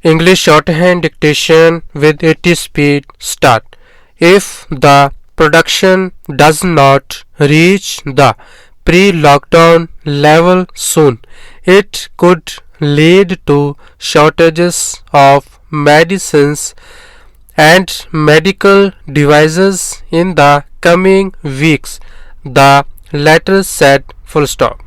English shorthand dictation with 80 speed start. If the production does not reach the pre-lockdown level soon, it could lead to shortages of medicines and medical devices in the coming weeks, the letter said full stop,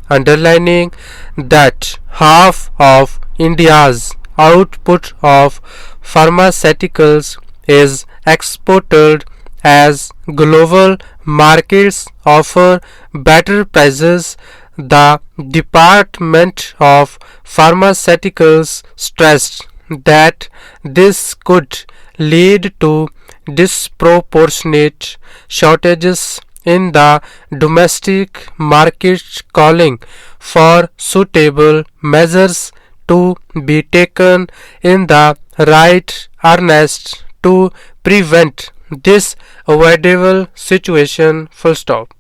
underlining that half of India's output of pharmaceuticals is exported as global markets offer better prices. The Department of Pharmaceuticals stressed that this could lead to disproportionate shortages in the domestic market, calling for suitable measures to be taken in the right earnest to prevent this avoidable situation. Full stop.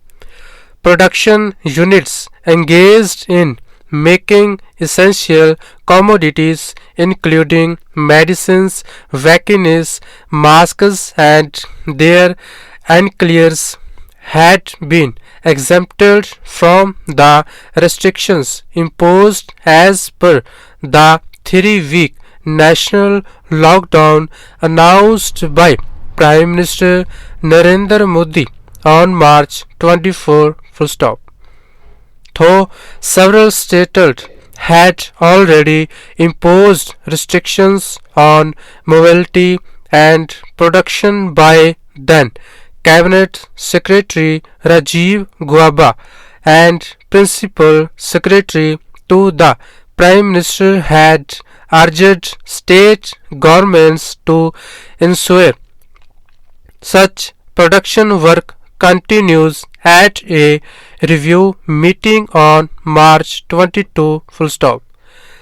Production units engaged in making essential commodities including medicines, vaccines, masks and their enclosures had been exempted from the restrictions imposed as per the 3-week national lockdown announced by Prime Minister Narendra Modi on March 24. Full stop. Though several states had already imposed restrictions on mobility and production by then, Cabinet Secretary Rajiv Gauba and Principal Secretary to the Prime Minister had urged state governments to ensure such production work continues at a review meeting on March 22. Full stop.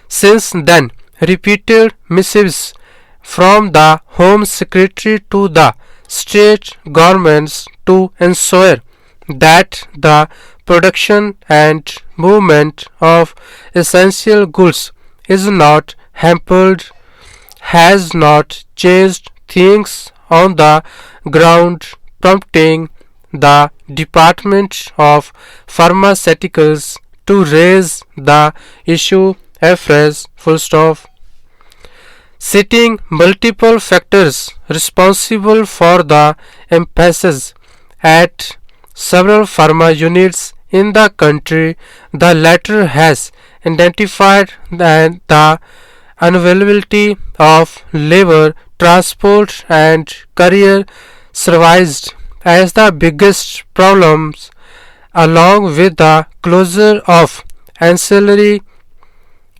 Since then, repeated missives from the Home Secretary to the state governments to ensure that the production and movement of essential goods is not hampered has not changed things on the ground, prompting the Department of Pharmaceuticals to raise the issue afresh. Full stop. Citing multiple factors responsible for the impasse at several pharma units in the country, the letter has identified that the unavailability of labor, transport and career services as the biggest problems, along with the closure of ancillary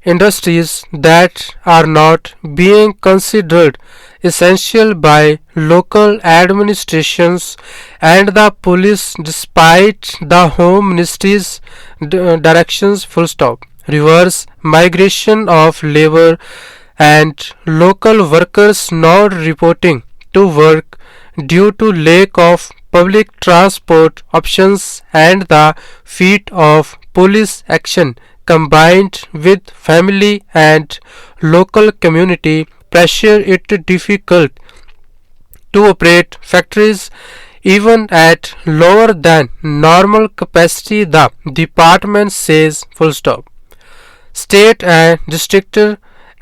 industries that are not being considered essential by local administrations and the police despite the Home Ministry's directions. Full stop. Reverse migration of labor and local workers not reporting to work due to lack of public transport options and the feat of police action combined with family and local community pressure it difficult to operate factories even at lower than normal capacity, the department says. Full stop. State and district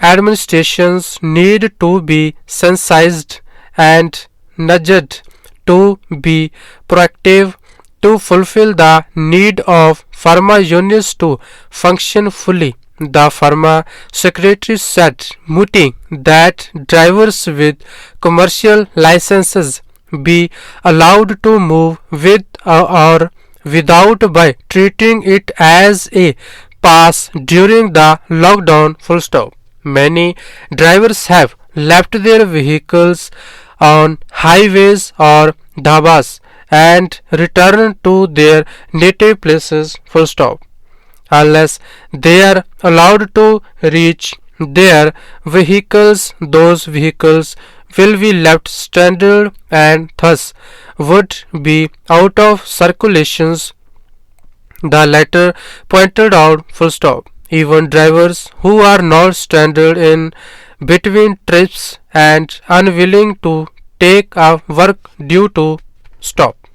administrations need to be sensitized and nudged to be proactive to fulfill the need of pharma units to function fully. The pharma secretary said, mooting that drivers with commercial licenses be allowed to move with or without by treating it as a pass during the lockdown. Full stop. Many drivers have left their vehicles on highways or dhabas and returned to their native places. Full stop. Unless they are allowed to reach their vehicles, those vehicles will be left stranded and thus would be out of circulations, the letter pointed out. Full stop. Even drivers who are not stranded in between trips and unwilling to take a work due to stop.